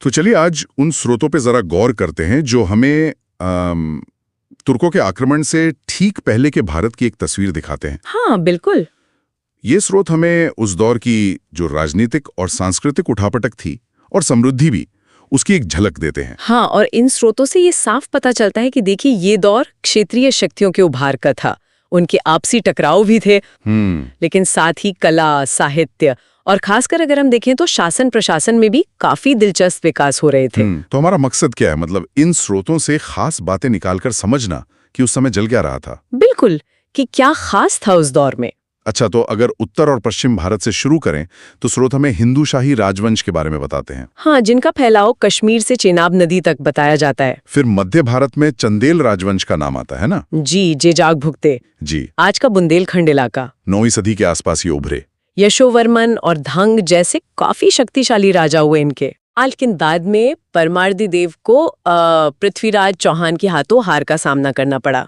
तो चलिए आज उन स्रोतों पे जरा गौर करते हैं जो हमें तुर्कों के आक्रमण से ठीक पहले के भारत की एक तस्वीर दिखाते हैं। हाँ बिल्कुल। ये स्रोत हमें उस दौर की जो राजनीतिक और सांस्कृतिक उठापटक थी और समृद्धि भी, उसकी एक झलक देते हैं। हाँ, और इन स्रोतों से ये साफ पता चलता है कि देखिए ये दौर क्षेत्रीय शक्तियों के उभार का था। उनके आपसी टकराव भी थे, लेकिन साथ ही कला, साहित्य और खासकर अगर हम देखें तो शासन प्रशासन में भी काफी दिलचस्प विकास हो रहे थे। तो हमारा मकसद क्या है, मतलब इन स्रोतों से खास बातें निकालकर समझना कि उस समय जल क्या रहा था। बिल्कुल, कि क्या खास था उस दौर में। अच्छा, तो अगर उत्तर और पश्चिम भारत से शुरू करें तो स्रोत हमें हिंदू शाही राजवंश के बारे में बताते हैं। हाँ, जिनका फैलाव कश्मीर से चेनाब नदी तक बताया जाता है। फिर मध्य भारत में चंदेल राजवंश का नाम आता है ना। जी, जेजाग भुगते जी, आज का बुंदेलखंड इलाका। 9वीं सदी के आसपास ये उभरे। यशोवर्मन और धंग जैसे काफी शक्तिशाली राजा हुए इनके। लेकिन बाद में परमार्दी देव को पृथ्वीराज चौहान के हाथों हार का सामना करना पड़ा।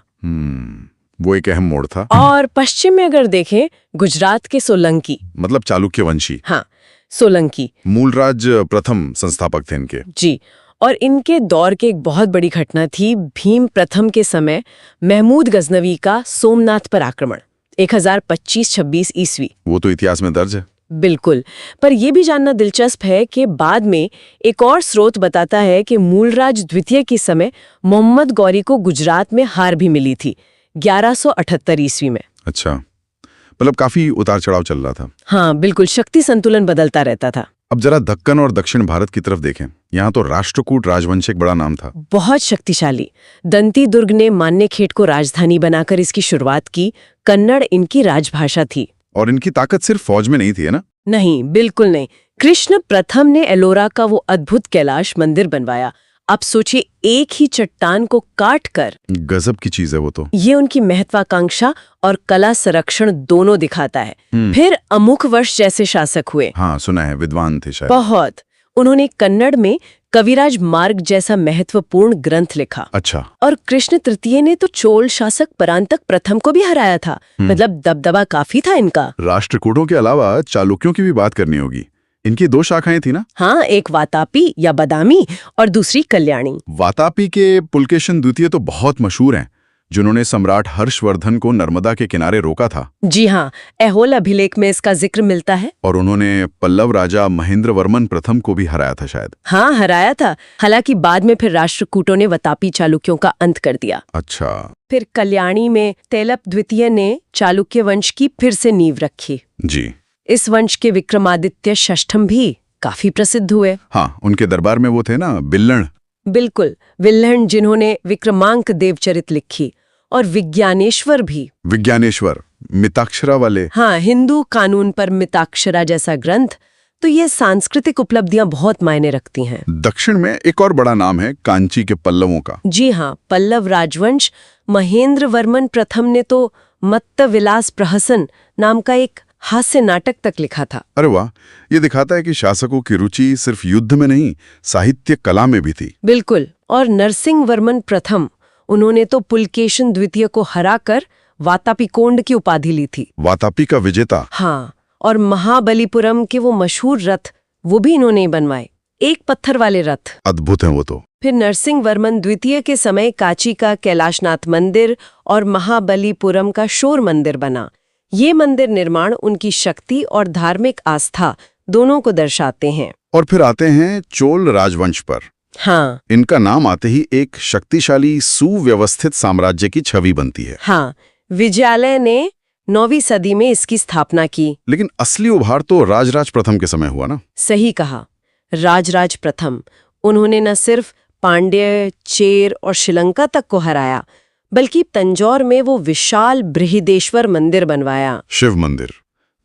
वो एक अहम मोड़ था। और पश्चिम में अगर देखें, गुजरात के सोलंकी, मतलब चालुक्य वंशी। हाँ, सोलंकी मूलराज प्रथम संस्थापक थे इनके। जी, और इनके दौर की एक बहुत बड़ी घटना थी भीम प्रथम के समय महमूद गजनवी का सोमनाथ पर आक्रमण 1025-26 ईस्वी। वो तो इतिहास में दर्ज है। बिल्कुल, पर यह भी जानना दिलचस्प है कि बाद में एक और स्रोत बताता है कि मूलराज द्वितीय के समय मोहम्मद गौरी को गुजरात में हार भी मिली थी 1178 ईस्वी में। अच्छा, मतलब काफी उतार चढ़ाव चल रहा था। हाँ बिल्कुल, शक्ति संतुलन बदलता रहता था। अब जरा दक्कन और दक्षिण भारत की तरफ देखें। यहाँ तो राष्ट्रकूट राजवंश एक बड़ा नाम था। बहुत शक्तिशाली। दंती दुर्ग ने मान्यखेट को राजधानी बनाकर इसकी शुरुआत की। कन्नड़ इनकी राजभाषा थी। और इनकी ताकत सिर्फ फौज में नहीं थी, है ना? नहीं, बिल्कुल नहीं। कृष्ण प्रथम ने एलोरा का वो अद्भुत कैलाश मंदिर बनवाया। आप सोचिए, एक ही चट्टान को काटकर। गजब की चीज है वो तो। ये उनकी महत्वाकांक्षा और कला संरक्षण दोनों दिखाता है। फिर अमुक वर्ष जैसे शासक हुए। हाँ, सुना है, विद्वान थे शायद। बहुत। उन्होंने कन्नड़ में कविराज मार्ग जैसा महत्वपूर्ण ग्रंथ लिखा। अच्छा। और कृष्ण तृतीय ने तो चोल शासक परांतक प्रथम को भी हराया था। मतलब दबदबा काफी था इनका। राष्ट्रकूटों के अलावा चालुक्यों की भी बात करनी होगी। इनकी 2 शाखाएं थी ना? हाँ, एक वातापी या बदामी और दूसरी कल्याणी। वातापी के पुलकेशन द्वितीय तो बहुत मशहूर हैं, जिन्होंने सम्राट हर्षवर्धन को नर्मदा के किनारे रोका था। जी हाँ, ऐहोल अभिलेख में इसका जिक्र मिलता है। और उन्होंने पल्लव राजा महेंद्र वर्मन प्रथम को भी हराया था शायद। हाँ, हराया था। हालांकि बाद में फिर राष्ट्रकूटों ने वातापी चालुक्यों का अंत कर दिया। अच्छा। फिर कल्याणी में तेलप द्वितीय ने चालुक्य वंश की फिर से नींव रखी। जी। इस वंश के विक्रमादित्य षष्ठम भी काफी प्रसिद्ध हुए। हाँ, उनके दरबार में वो थे ना, बिल्लण। बिल्कुल, विल्हण, जिन्होंने विक्रमांक देवचरित लिखी। और विज्ञानेश्वर भी। विज्ञानेश्वर मिताक्षरा वाले। हाँ, हिंदू कानून पर मिताक्षरा जैसा ग्रंथ। तो ये सांस्कृतिक उपलब्धियां बहुत मायने रखती हैं। दक्षिण में एक और बड़ा नाम है कांची के पल्लवों का। जी हाँ, पल्लव राजवंश। महेंद्र वर्मन प्रथम ने तो मत्त विलास प्रहसन नाम का एक हास्य नाटक तक लिखा था। अरे वाह, ये दिखाता है कि शासकों की रुचि सिर्फ युद्ध में नहीं, साहित्य कला में भी थी। बिल्कुल। और नरसिंह वर्मन प्रथम, उन्होंने तो पुलकेशन द्वितीय को हराकर वातापी कोंड की उपाधि ली थी। वातापी का विजेता। हाँ, और महाबलीपुरम के वो मशहूर रथ, वो भी इन्होंने बनवाए, एक पत्थर वाले रथ। अद्भुत हैं वो तो। फिर नरसिंह वर्मन द्वितीय के समय कांची का कैलाशनाथ मंदिर और महाबलीपुरम का शोर मंदिर बना। ये मंदिर निर्माण उनकी शक्ति और धार्मिक आस्था दोनों को दर्शाते हैं। और फिर आते हैं चोल राजवंश पर। हाँ, इनका नाम आते ही एक शक्तिशाली सुव्यवस्थित साम्राज्य की छवि बनती है। हाँ, विजयालय ने 9वीं सदी में इसकी स्थापना की। लेकिन असली उभार तो राजराज प्रथम के समय हुआ ना? सही कहा, राजराज प्रथम। उन्होंने न सिर्फ पांड्य, चेर और श्रीलंका तक को हराया, बल्कि तंजौर में वो विशाल बृहदेश्वर मंदिर बनवाया। शिव मंदिर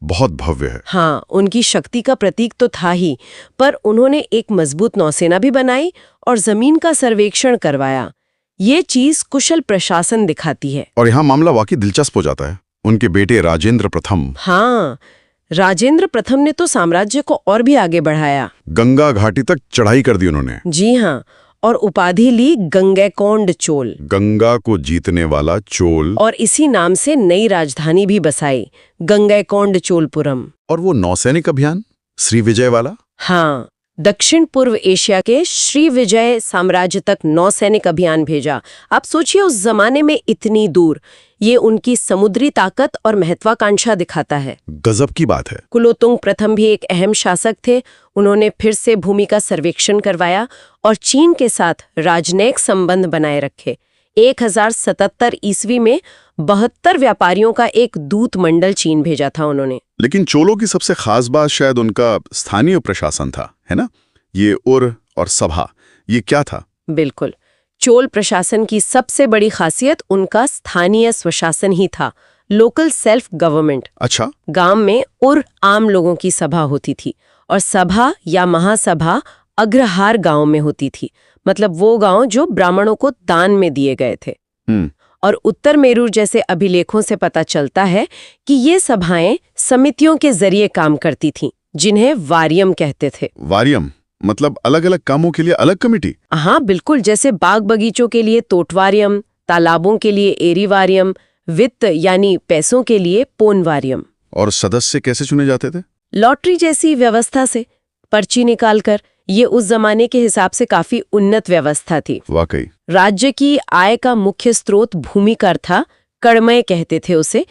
बहुत भव्य है। हाँ, उनकी शक्ति का प्रतीक तो था ही, पर उन्होंने एक मजबूत नौसेना भी बनाई और जमीन का सर्वेक्षण करवाया। ये चीज कुशल प्रशासन दिखाती है। और यहाँ मामला वाकई दिलचस्प हो जाता है। उनके बेटे राजेंद्र प्रथम। हाँ, राजेंद्र प्रथम ने तो साम्राज्य को और भी आगे बढ़ाया। गंगा घाटी तक चढ़ाई कर दी उन्होंने। जी हाँ, और उपाधि ली गंगैकोंड चोल। गंगा को जीतने वाला चोल। और इसी नाम से नई राजधानी भी बसाई, गंगैकोंड चोलपुरम। और वो नौसैनिक अभियान श्री विजय वाला। हाँ, दक्षिण पूर्व एशिया के श्रीविजय साम्राज्य तक नौसैनिक अभियान भेजा। आप सोचिए उस जमाने में इतनी दूर, ये उनकी समुद्री ताकत और महत्वाकांक्षा दिखाता है। गजब की बात है। कुलोतुंग प्रथम भी एक अहम शासक थे। उन्होंने फिर से भूमि का सर्वेक्षण करवाया और चीन के साथ राजनयिक संबंध बनाए रखे। 1077 ईस्वी में 72 व्यापारियों का एक दूत मंडल चीन भेजा था उन्होंने। लेकिन चोलों की सबसे खास बात शायद उनका स्थानीय प्रशासन था, है ना? ये उर और सभा, ये क्या था? बिल्कुल, चोल प्रशासन की सबसे बड़ी खासियत उनका स्थानीय स्वशासन ही था, लोकल सेल्फ गवर्नमेंट। अच्छा। गांव में उर आम लोगों की सभा होती थी और सभा या महासभा अग्रहार गांव में होती थी, मतलब वो गांव जो ब्राह्मणों को दान में दिए गए थे। और उत्तर मेरू जैसे अभिलेखों से पता चलता है कि ये सभाएं समितियों के जरिए काम करती थीं, जिन्हें वारियम कहते थे। वारियम मतलब अलग-अलग कामों के लिए अलग कमेटी? हाँ बिल्कुल, जैसे बाग बगीचों के लिए तोटवारियम, तालाबों के लिए एरीवारियम, वित्त यानी पैसों के लिए पोनवारियम। और सदस्य कैसे चुने जाते थे? लॉटरी जैसी व्यवस्था से, पर्ची निकालकर। ये उस जमाने के हिसाब से काफी उन्नत व्यवस्था थी। वाकई। राज्य की आय का मुख्य स्रोत भूमि कर था, कड़मय कहते थे उसे।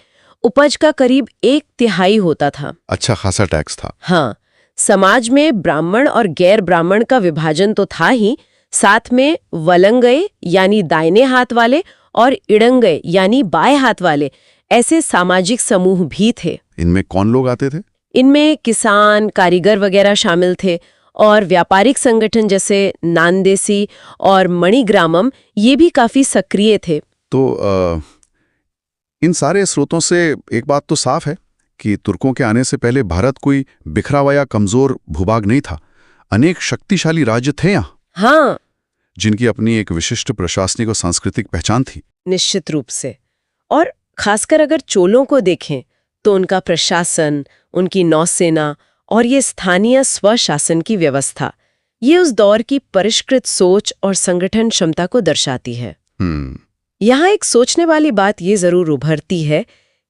उपज का करीब 1/3 होता था। अच्छा खासा टैक्स था। हाँ, समाज में ब्राह्मण और गैर ब्राह्मण का विभाजन तो था ही, साथ में वलंगय यानी दाहिने हाथ वाले और इड़ंगय यानी बाएं हाथ वाले, ऐसे सामाजिक समूह भी थे। इनमें कौन लोग आते थे? इनमें किसान, कारीगर वगैरह शामिल थे और व्यापारिक संगठन जैसे नांदेसी और मणिग्रामम ये भी काफी सक्रिय थे। तो इन सारे स्रोतों से एक बात तो साफ है कि तुर्कों के आने से पहले भारत कोई बिखरा हुआ या कमजोर भूभाग नहीं था। अनेक शक्तिशाली राज्य थे यहाँ। हाँ, जिनकी अपनी एक विशिष्ट प्रशासनिक और सांस्कृतिक पहचान थी। निश्चित रूप से। और खासकर अगर चोलों को देखें तो उनका प्रशासन, उनकी नौसेना और ये स्थानीय स्वशासन की व्यवस्था, ये उस दौर की परिष्कृत सोच और संगठन क्षमता को दर्शाती है। यहाँ एक सोचने वाली बात ये जरूर उभरती है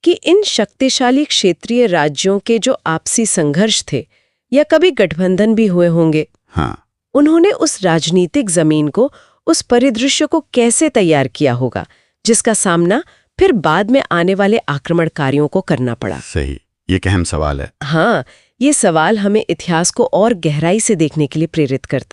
कि इन शक्तिशाली क्षेत्रीय राज्यों के जो आपसी संघर्ष थे या कभी गठबंधन भी हुए होंगे, हाँ, उन्होंने उस राजनीतिक जमीन को, उस परिदृश्य को कैसे तैयार किया होगा जिसका सामना फिर बाद में आने वाले आक्रमणकारियों को करना पड़ा। सही, ये अहम सवाल है। हाँ, ये सवाल हमें इतिहास को और गहराई से देखने के लिए प्रेरित करता है।